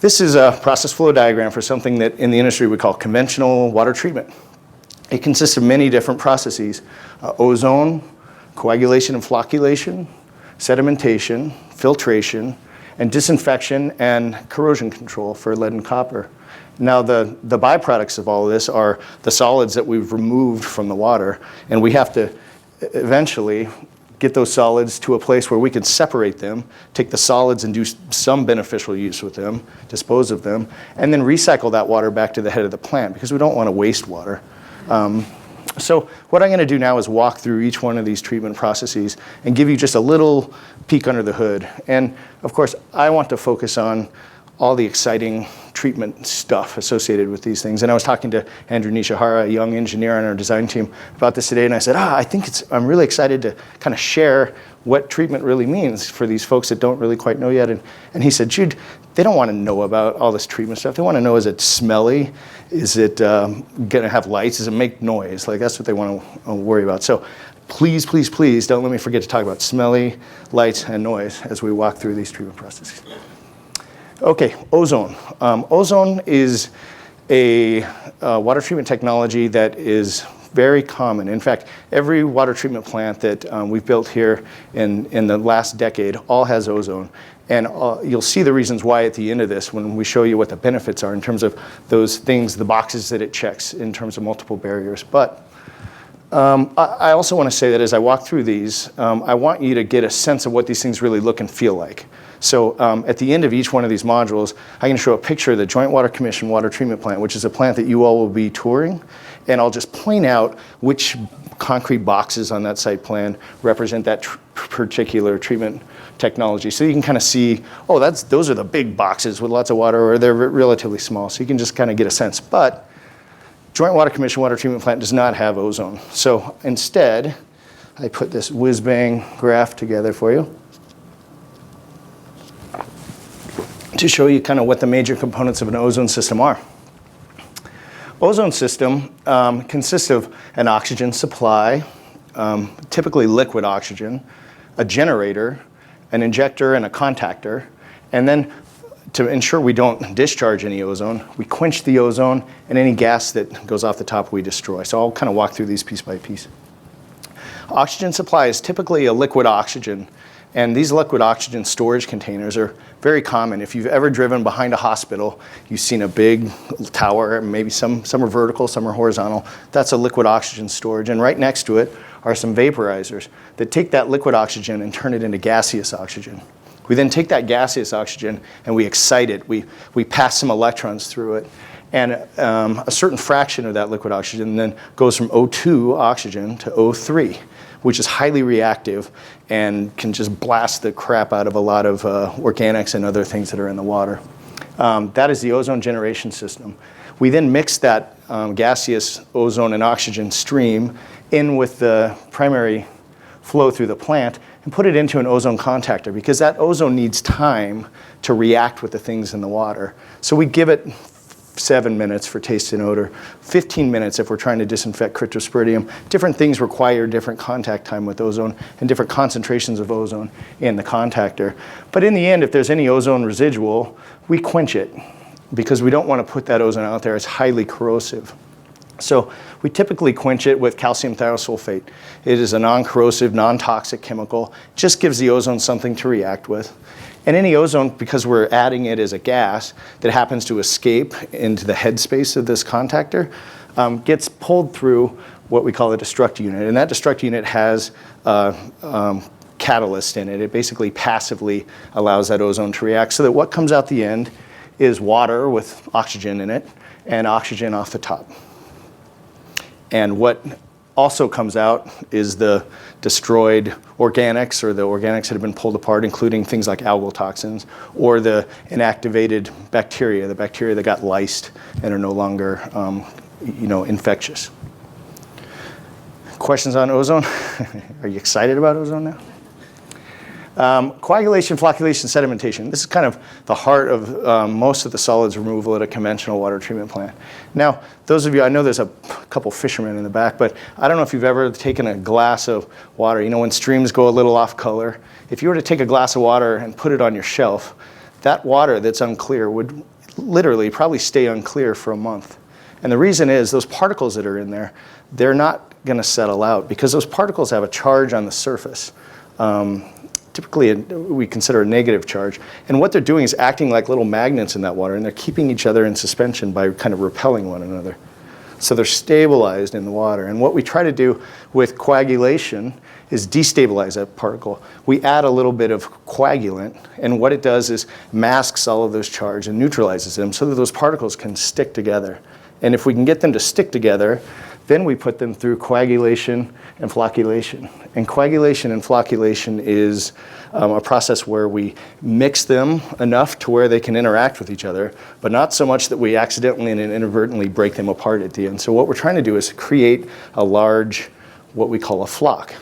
This is a process flow diagram for something that in the industry we call conventional water treatment. It consists of many different processes: ozone, coagulation and flocculation, sedimentation, filtration, and disinfection and corrosion control for lead and copper. Now the byproducts of all of this are the solids that we've removed from the water, and we have to eventually get those solids to a place where we can separate them, take the solids and do some beneficial use with them, dispose of them, and then recycle that water back to the head of the plant because we don't want to waste water. So what I'm going to do now is walk through each one of these treatment processes and give you just a little peek under the hood. And of course, I want to focus on all the exciting treatment stuff associated with these things. And I was talking to Andrew Nishihara, a young engineer on our design team, about this today, and I said, I'm really excited to kind of share what treatment really means for these folks that don't really quite know yet. And he said, Jude, they don't want to know about all this treatment stuff. They want to know, is it smelly? Is it going to have lights? Does it make noise? Like, that's what they want to worry about. So please, please, please don't let me forget to talk about smelly, lights, and noise as we walk through these treatment processes. Okay, ozone. Ozone is a water treatment technology that is very common. In fact, every water treatment plant that we've built here in the last decade all has ozone. And you'll see the reasons why at the end of this when we show you what the benefits are in terms of those things, the boxes that it checks in terms of multiple barriers. But I also want to say that as I walk through these, I want you to get a sense of what these things really look and feel like. So at the end of each one of these modules, I'm going to show a picture of the Joint Water Commission water treatment plant, which is a plant that you all will be touring. And I'll just point out which concrete boxes on that site plan represent that particular treatment technology. So you can kind of see, oh, those are the big boxes with lots of water, or they're relatively small. So you can just kind of get a sense. But Joint Water Commission water treatment plant does not have ozone. So instead, I put this whiz-bang graph together for you to show you kind of what the major components of an ozone system are. Ozone system consists of an oxygen supply, typically liquid oxygen, a generator, an injector, and a contactor. And then to ensure we don't discharge any ozone, we quench the ozone, and any gas that goes off the top we destroy. So I'll kind of walk through these piece by piece. Oxygen supply is typically a liquid oxygen, and these liquid oxygen storage containers are very common. If you've ever driven behind a hospital, you've seen a big tower, maybe some are vertical, some are horizontal. That's a liquid oxygen storage, and right next to it are some vaporizers that take that liquid oxygen and turn it into gaseous oxygen. We then take that gaseous oxygen and we excite it. We pass some electrons through it, and a certain fraction of that liquid oxygen then goes from O2 oxygen to O3, which is highly reactive and can just blast the crap out of a lot of organics and other things that are in the water. That is the ozone generation system. We then mix that gaseous ozone and oxygen stream in with the primary flow through the plant and put it into an ozone contactor, because that ozone needs time to react with the things in the water. So we give it 7 minutes for taste and odor, 15 minutes if we're trying to disinfect cryptosporidium. Different things require different contact time with ozone and different concentrations of ozone in the contactor. But in the end, if there's any ozone residual, we quench it because we don't want to put that ozone out there. It's highly corrosive. So we typically quench it with calcium thiosulfate. It is a non-corrosive, non-toxic chemical. It just gives the ozone something to react with. And any ozone, because we're adding it as a gas that happens to escape into the headspace of this contactor, gets pulled through what we call a destruct unit. And that destruct unit has catalyst in it. It basically passively allows that ozone to react so that what comes out the end is water with oxygen in it and oxygen off the top. And what also comes out is the destroyed organics, or the organics that have been pulled apart, including things like algal toxins, or the inactivated bacteria, the bacteria that got lysed and are no longer infectious. Questions on ozone? Are you excited about ozone now? Coagulation, flocculation, sedimentation. This is kind of the heart of most of the solids removal at a conventional water treatment plant. Now, those of you, I know there's a couple fishermen in the back, but I don't know if you've ever taken a glass of water. You know, when streams go a little off color, if you were to take a glass of water and put it on your shelf, that water that's unclear would literally probably stay unclear for a month. And the reason is those particles that are in there, they're not going to settle out because those particles have a charge on the surface. Typically, we consider a negative charge. And what they're doing is acting like little magnets in that water, and they're keeping each other in suspension by kind of repelling one another. So they're stabilized in the water. And what we try to do with coagulation is destabilize that particle. We add a little bit of coagulant, and what it does is masks all of those charges and neutralizes them so that those particles can stick together. And if we can get them to stick together, then we put them through coagulation and flocculation. And coagulation and flocculation is a process where we mix them enough to where they can interact with each other, but not so much that we accidentally and inadvertently break them apart at the end. So what we're trying to do is create a large, what we call a flock,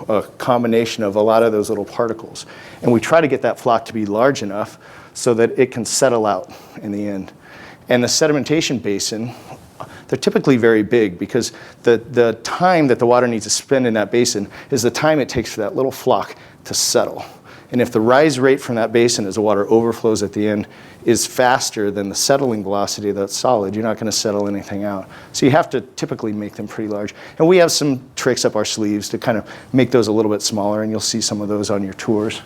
a combination of a lot of those little particles. And we try to get that flock to be large enough so that it can settle out in the end. And the sedimentation basin, they're typically very big because the time that the water needs to spend in that basin is the time it takes for that little flock to settle. And if the rise rate from that basin as the water overflows at the end is faster than the settling velocity of that solid, you're not going to settle anything out. So you have to typically make them pretty large. And we have some tricks up our sleeves to kind of make those a little bit smaller, and you'll see some of those on your tours.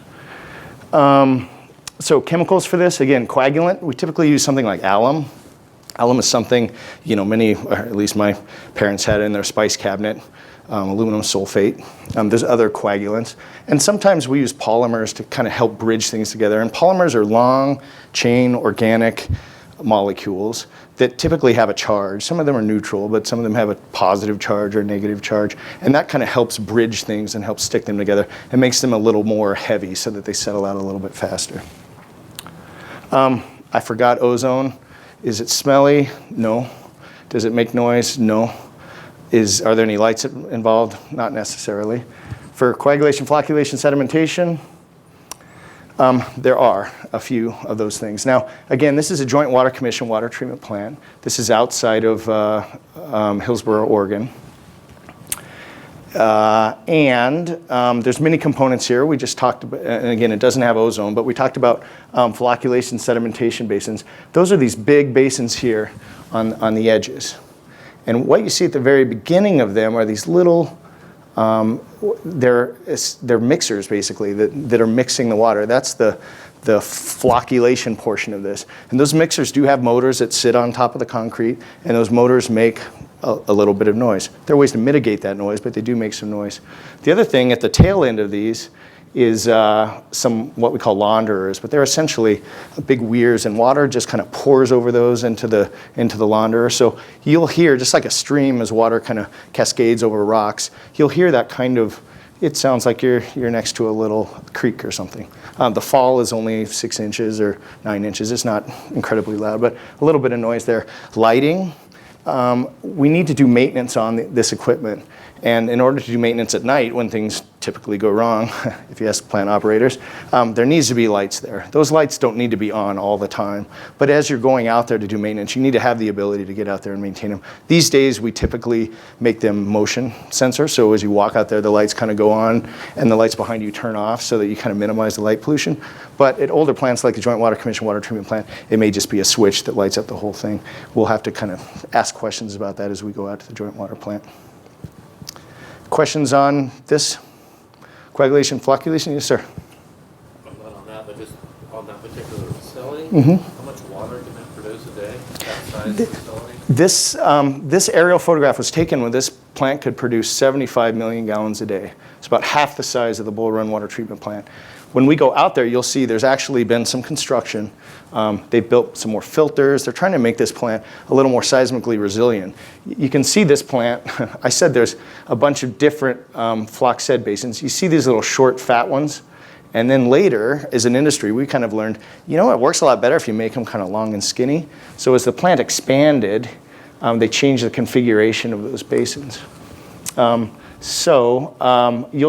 So chemicals for this, again, coagulant, we typically use something like alum. Alum is something, many, or at least my parents had in their spice cabinet, aluminum sulfate. There's other coagulants. And sometimes we use polymers to kind of help bridge things together. And polymers are long chain organic molecules that typically have a charge. Some of them are neutral, but some of them have a positive charge or negative charge. And that kind of helps bridge things and helps stick them together and makes them a little more heavy so that they settle out a little bit faster. I forgot ozone. Is it smelly? No. Does it make noise? No. Are there any lights involved? Not necessarily. For coagulation, flocculation, sedimentation, there are a few of those things. Now, again, this is a Joint Water Commission water treatment plant. This is outside of Hillsboro, Oregon. There's many components here. We just talked about, and again, it doesn't have ozone, but we talked about flocculation, sedimentation basins. Those are these big basins here on the edges. And what you see at the very beginning of them are these little, they're mixers basically that are mixing the water. That's the flocculation portion of this. And those mixers do have motors that sit on top of the concrete, and those motors make a little bit of noise. There are ways to mitigate that noise, but they do make some noise. The other thing at the tail end of these is some what we call launderers, but they're essentially big weirs, and water just kind of pours over those into the launderer. So you'll hear, just like a stream as water kind of cascades over rocks, you'll hear that kind of, it sounds like you're next to a little creek or something. The fall is only 6 inches or 9 inches. It's not incredibly loud, but a little bit of noise there. Lighting. We need to do maintenance on this equipment. And in order to do maintenance at night, when things typically go wrong, if you ask plant operators, there needs to be lights there. Those lights don't need to be on all the time. But as you're going out there to do maintenance, you need to have the ability to get out there and maintain them. These days, we typically make them motion sensor. So as you walk out there, the lights kind of go on, and the lights behind you turn off so that you kind of minimize the light pollution. But at older plants like the Joint Water Commission water treatment plant, it may just be a switch that lights up the whole thing. We'll have to kind of ask questions about that as we go out to the Joint Water plant. Questions on this? Coagulation, flocculation? Yes, sir. Not on that, but just on that particular facility, Mm-hmm. how much water can it produce a day, that size facility? This aerial photograph was taken when this plant could produce 75 million gallons a day. It's about half the size of the Bull Run water treatment plant. When we go out there, you'll see there's actually been some construction. They've built some more filters. They're trying to make this plant a little more seismically resilient. You can see this plant. I said there's a bunch of different flock sed basins. You see these little short, fat ones. And then later, as an industry, we kind of learned, it works a lot better if you make them kind of long and skinny. So as the plant expanded, they changed the configuration of those basins. You'll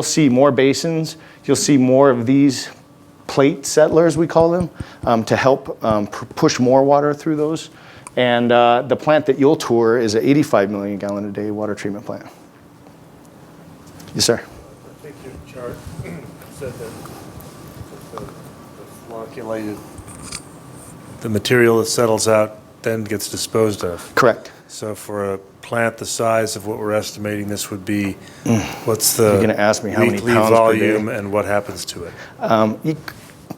see more basins. You'll see more of these plate settlers, we call them, to help push more water through those. And the plant that you'll tour is an 85 million gallon a day water treatment plant. Yes, sir. I think your chart said that the flocculated the material that settles out then gets disposed of. Correct. So for a plant the size of what we're estimating this would be, what's the You're gonna ask me how many weekly pounds per day. volume and what happens to it?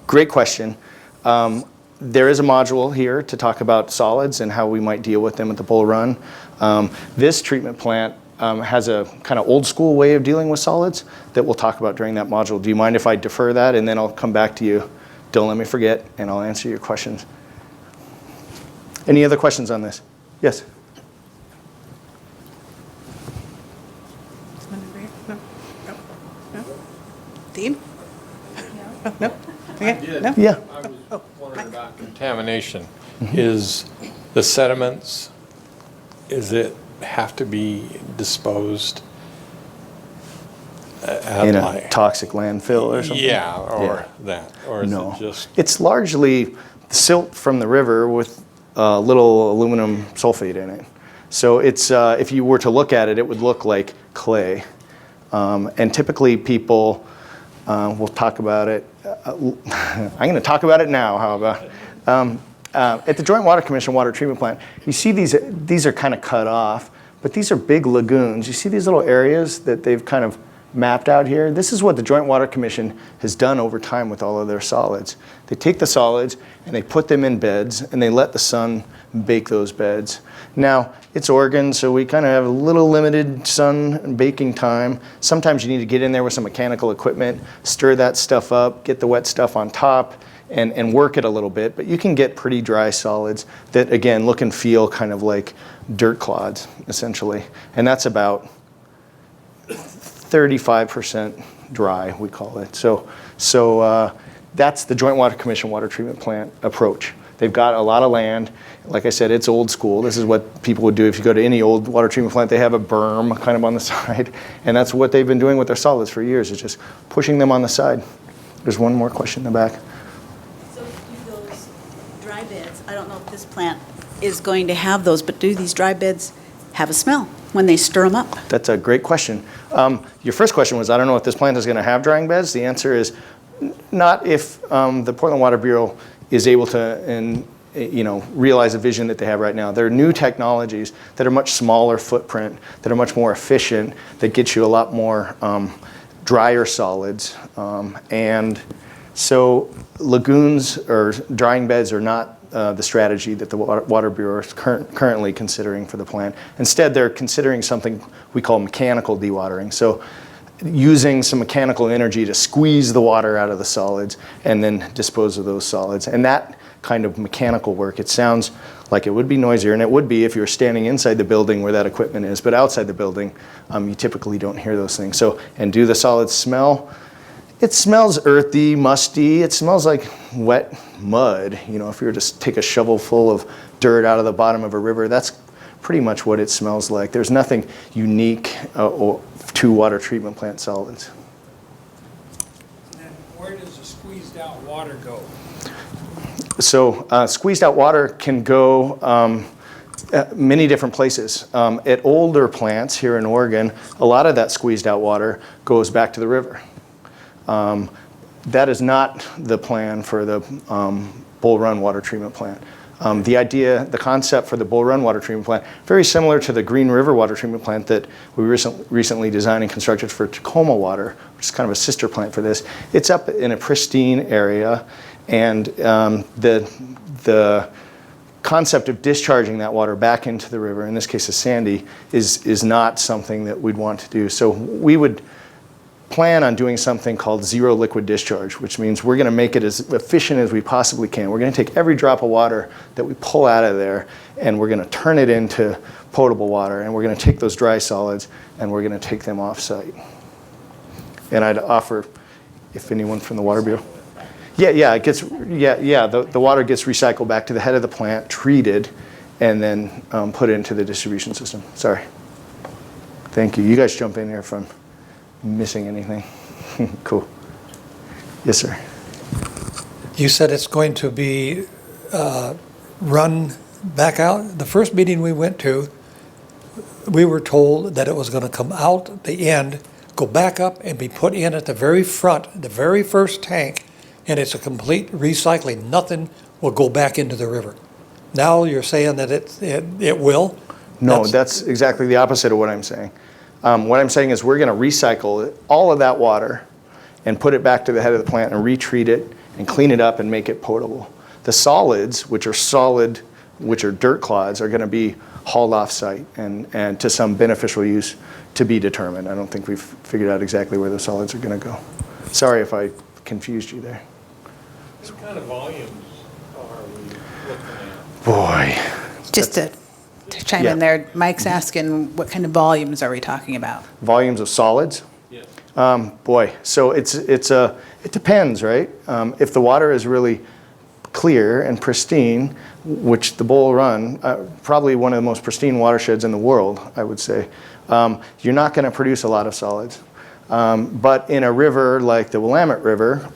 Great question. There is a module here to talk about solids and how we might deal with them at the Bull Run. This treatment plant has a kind of old school way of dealing with solids that we'll talk about during that module. Do you mind if I defer that and then I'll come back to you? Don't let me forget and I'll answer your questions. Any other questions on this? Yes? No? No? No? Dean? No? Okay, no? Yeah. I was wondering about contamination. Is the sediments, is it have to be disposed at In a like? toxic landfill or something? Yeah, or Yeah. that, or is No. it just? It's largely silt from the river with little aluminum sulfate in it. So it's, if you were to look at it, it would look like clay. And typically people, we'll talk about it. I'm going to talk about it now. How about at the Joint Water Commission water treatment plant? You see these are kind of cut off, but these are big lagoons. You see these little areas that they've kind of mapped out here? This is what the Joint Water Commission has done over time with all of their solids. They take the solids and they put them in beds and they let the sun bake those beds. Now, it's Oregon, so we kind of have a little limited sun baking time. Sometimes you need to get in there with some mechanical equipment, stir that stuff up, get the wet stuff on top, and work it a little bit. But you can get pretty dry solids that, again, look and feel kind of like dirt clods, essentially. And that's about 35% dry, we call it. So that's the Joint Water Commission water treatment plant approach. They've got a lot of land. Like I said, it's old school. This is what people would do if you go to any old water treatment plant. They have a berm kind of on the side. And that's what they've been doing with their solids for years, is just pushing them on the side. There's one more question in the back. So do those dry beds, I don't know if this plant is going to have those, but do these dry beds have a smell when they stir them up? That's a great question. Your first question was, I don't know if this plant is going to have drying beds. The answer is not if the Portland Water Bureau is able to realize a vision that they have right now. There are new technologies that are much smaller footprint, that are much more efficient, that get you a lot more drier solids. And so lagoons or drying beds are not the strategy that the Water Bureau is currently considering for the plant. Instead, they're considering something we call mechanical dewatering. So using some mechanical energy to squeeze the water out of the solids and then dispose of those solids. And that kind of mechanical work, it sounds like it would be noisier, and it would be if you were standing inside the building where that equipment is, but outside the building, you typically don't hear those things. So, and do the solids smell? It smells earthy, musty. It smells like wet mud. You know, if you were to take a shovel full of dirt out of the bottom of a river, that's pretty much what it smells like. There's nothing unique to water treatment plant solids. And where does the squeezed out water go? So squeezed out water can go many different places. At older plants here in Oregon, a lot of that squeezed out water goes back to the river. That is not the plan for the Bull Run water treatment plant. The concept for the Bull Run water treatment plant, very similar to the Green River water treatment plant that we recently designed and constructed for Tacoma Water, which is kind of a sister plant for this. It's up in a pristine area, and the concept of discharging that water back into the river, in this case a Sandy, is not something that we'd want to do. So we would plan on doing something called zero liquid discharge, which means we're going to make it as efficient as we possibly can. We're going to take every drop of water that we pull out of there and we're going to turn it into potable water, and we're going to take those dry solids and we're going to take them off site. And I'd offer, if anyone from the Water Bureau. Yeah, it gets, the water gets recycled back to the head of the plant, treated, and then put into the distribution system. Sorry. Thank you. You guys jump in here if I'm missing anything. Cool. Yes, sir. You said it's going to be run back out. The first meeting we went to, we were told that it was going to come out at the end, go back up, and be put in at the very front, the very first tank, and it's a complete recycling. Nothing will go back into the river. Now you're saying that it will? No, that's exactly the opposite of what I'm saying. What I'm saying is we're going to recycle all of that water and put it back to the head of the plant and retreat it and clean it up and make it potable. The solids, which are dirt clods, are going to be hauled off site and to some beneficial use to be determined. I don't think we've figured out exactly where those solids are going to go. Sorry if I confused you there. What kind of volumes are we looking at? Boy. Just to chime Yeah. in there, Mike's asking what kind of volumes are we talking about? Volumes of solids? Yes. Boy, so it depends, right? If the water is really clear and pristine, which the Bull Run, probably one of the most pristine watersheds in the world, I would say, you're not going to produce a lot of solids. But in a river like the Willamette River,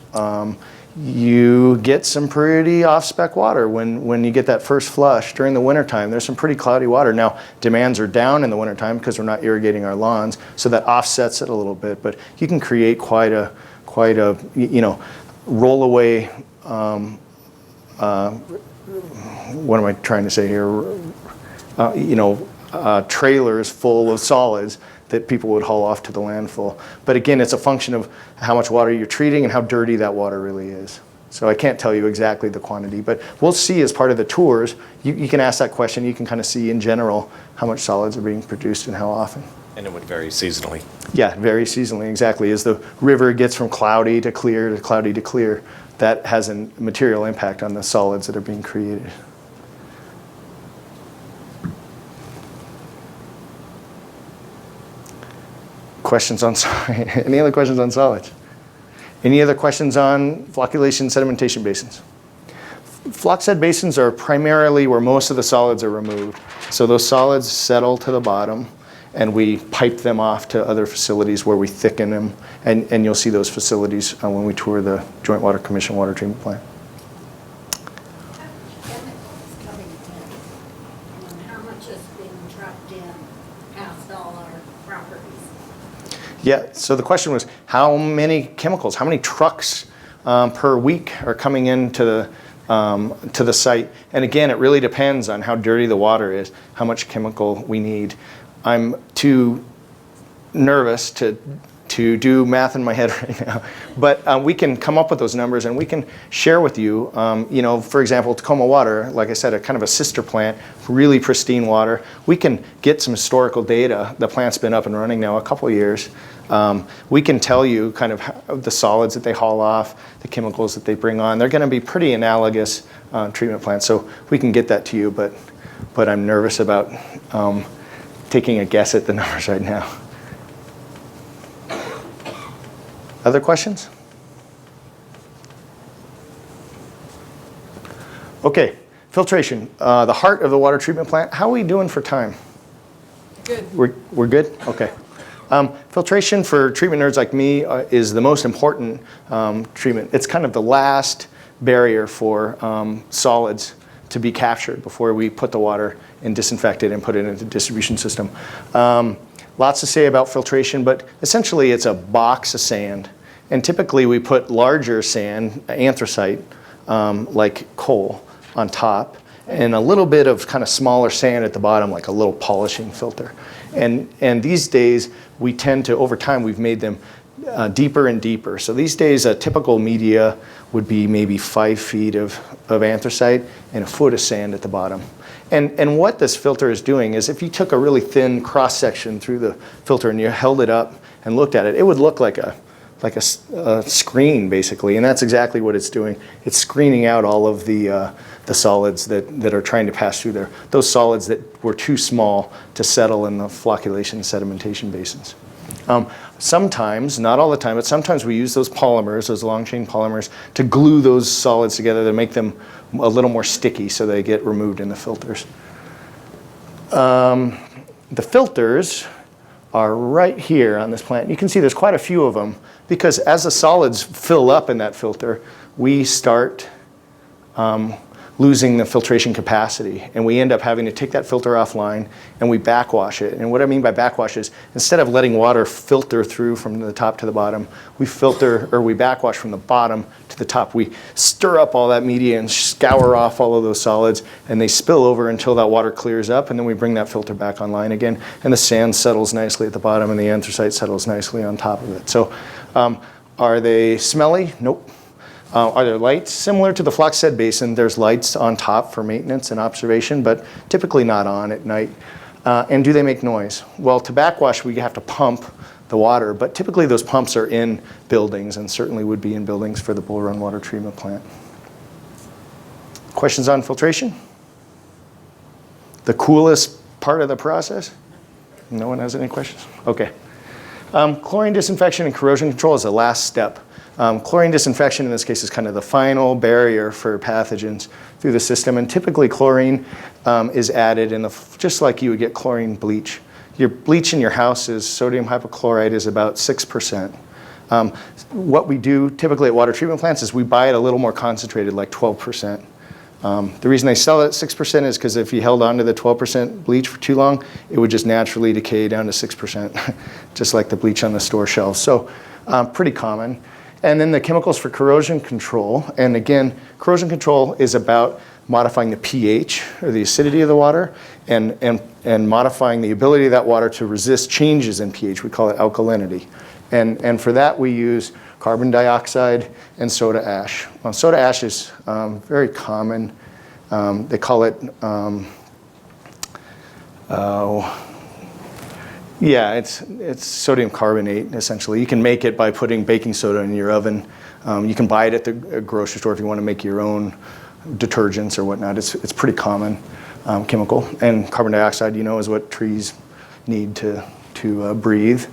you get some pretty off-spec water when you get that first flush during the wintertime. There's some pretty cloudy water. Now, demands are down in the wintertime because we're not irrigating our lawns, so that offsets it a little bit. But you can create quite a roll-away, what am I trying to say here? Trailers full of solids that people would haul off to the landfill. But again, it's a function of how much water you're treating and how dirty that water really is. So I can't tell you exactly the quantity, but we'll see as part of the tours. You can ask that question. You can kind of see in general how much solids are being produced and how often. And it would vary seasonally. Yeah, very seasonally, exactly. As the river gets from cloudy to clear to cloudy to clear, that has a material impact on the solids that are being created. Questions on any other questions on solids? Any other questions on flocculation sedimentation basins? Flock sed basins are primarily where most of the solids are removed. So those solids settle to the bottom and we pipe them off to other facilities where we thicken them. And you'll see those facilities when we tour the Joint Water Commission water treatment plant. Chemicals coming in, and how much is being trucked in past all our properties? Yeah, so the question was how many chemicals, how many trucks per week are coming into the site? And again, it really depends on how dirty the water is, how much chemical we need. I'm too nervous to do math in my head right now, but we can come up with those numbers and we can share with you. For example, Tacoma Water, like I said, a kind of a sister plant, really pristine water. We can get some historical data. The plant's been up and running now a couple of years. We can tell you kind of how, the solids that they haul off, the chemicals that they bring on. They're going to be pretty analogous treatment plants, so we can get that to you. But I'm nervous about taking a guess at the numbers right now. Other questions? Okay, filtration, the heart of the water treatment plant. How are we doing for time? Good. We're good? Okay. Filtration for treatment nerds like me is the most important treatment. It's kind of the last barrier for solids to be captured before we put the water and disinfect it and put it into the distribution system. Lots to say about filtration, but essentially it's a box of sand. And typically we put larger sand, anthracite, like coal, on top, and a little bit of kind of smaller sand at the bottom, like a little polishing filter. And these days, we tend to, over time, we've made them deeper and deeper. So these days, a typical media would be maybe 5 feet of anthracite and a foot of sand at the bottom. And what this filter is doing is if you took a really thin cross-section through the filter and you held it up and looked at it, it would look like a screen, basically. And that's exactly what it's doing. It's screening out all of the solids that are trying to pass through there. Those solids that were too small to settle in the flocculation sedimentation basins. Sometimes, not all the time, but sometimes we use those polymers, those long chain polymers, to glue those solids together to make them a little more sticky so they get removed in the filters. The filters are right here on this plant. You can see there's quite a few of them because as the solids fill up in that filter, we start losing the filtration capacity. And we end up having to take that filter offline and we backwash it. And what I mean by backwash is instead of letting water filter through from the top to the bottom, we backwash from the bottom to the top. We stir up all that media and scour off all of those solids, and they spill over until that water clears up, and then we bring that filter back online again, and the sand settles nicely at the bottom and the anthracite settles nicely on top of it. So are they smelly? Nope. Are there lights? Similar to the Floxed Basin, there's lights on top for maintenance and observation, but typically not on at night. And do they make noise? Well, to backwash, we have to pump the water, but typically those pumps are in buildings and certainly would be in buildings for the Bull Run water treatment plant. Questions on filtration? The coolest part of the process? No one has any questions? Okay. Chlorine disinfection and corrosion control is the last step. Chlorine disinfection in this case is kind of the final barrier for pathogens through the system, and typically chlorine is added just like you would get chlorine bleach. Your bleach in your house is sodium hypochlorite is about 6%. What we do typically at water treatment plants is we buy it a little more concentrated, like 12%. The reason they sell it at 6% is because if you held on to the 12% bleach for too long, it would just naturally decay down to 6%, just like the bleach on the store shelves. So pretty common. And then the chemicals for corrosion control. And again, corrosion control is about modifying the pH, or the acidity of the water, and modifying the ability of that water to resist changes in pH. We call it alkalinity. And for that, we use carbon dioxide and soda ash. Well, soda ash is very common. They call it, yeah, it's sodium carbonate, essentially. You can make it by putting baking soda in your oven. You can buy it at the grocery store if you want to make your own detergents or whatnot. It's pretty common chemical. And carbon dioxide, is what trees need to breathe.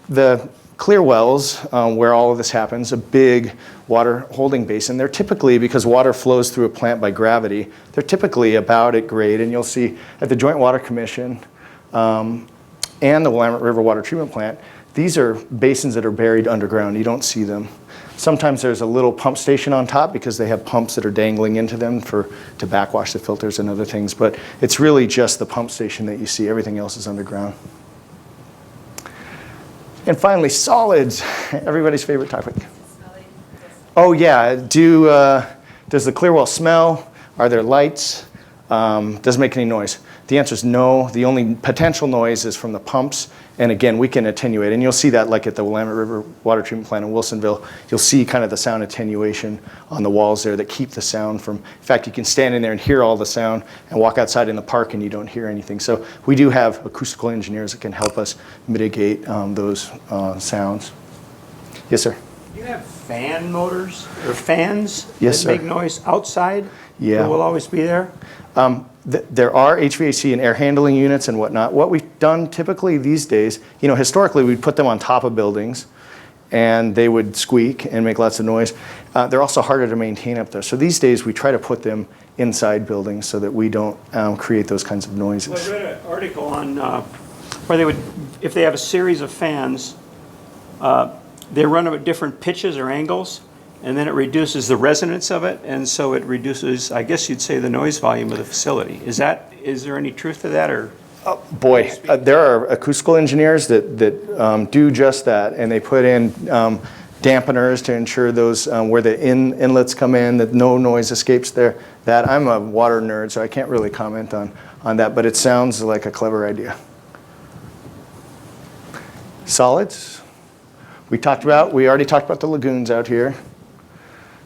The clear wells, where all of this happens, a big water holding basin, they're typically, because water flows through a plant by gravity, they're typically about at grade. And you'll see at the Joint Water Commission and the Willamette River Water Treatment Plant, these are basins that are buried underground. You don't see them. Sometimes there's a little pump station on top because they have pumps that are dangling into them to backwash the filters and other things. But it's really just the pump station that you see. Everything else is underground. And finally, solids, everybody's favorite topic. Oh yeah, does the clear well smell? Are there lights? Does it make any noise? The answer is no. The only potential noise is from the pumps. And again, we can attenuate. And you'll see that like at the Willamette River Water Treatment Plant in Wilsonville. You'll see kind of the sound attenuation on the walls there that keep the sound from, in fact, you can stand in there and hear all the sound and walk outside in the park and you don't hear anything. So we do have acoustical engineers that can help us mitigate those sounds. Yes, sir? Do you have fan motors or fans Yes, that sir. make noise outside? Yeah. That will always be there? There are HVAC and air handling units and whatnot. What we've done typically these days, historically we'd put them on top of buildings and they would squeak and make lots of noise. They're also harder to maintain up there. So these days we try to put them inside buildings so that we don't create those kinds of noises. Well, I read an article on where they would, if they have a series of fans, they run them at different pitches or angles, and then it reduces the resonance of it, and so it reduces, I guess you'd say, the noise volume of the facility. Is there any truth to that, or? Boy, there are acoustical engineers that do just that, and they put in dampeners to ensure those where the inlets come in, that no noise escapes there. That I'm a water nerd, so I can't really comment on that, but it sounds like a clever idea. Solids, we already talked about the lagoons out here.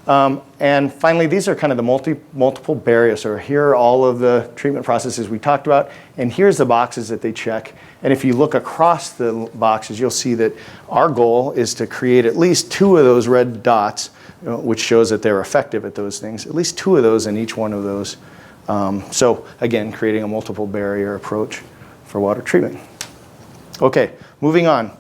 And finally, these are kind of the multiple barriers. So here are all of the treatment processes we talked about, and here's the boxes that they check. And if you look across the boxes, you'll see that our goal is to create at least 2 of those red dots, which shows that they're effective at those things, at least 2 of those in each one of those. So again, creating a multiple barrier approach for water treatment. Okay, moving on.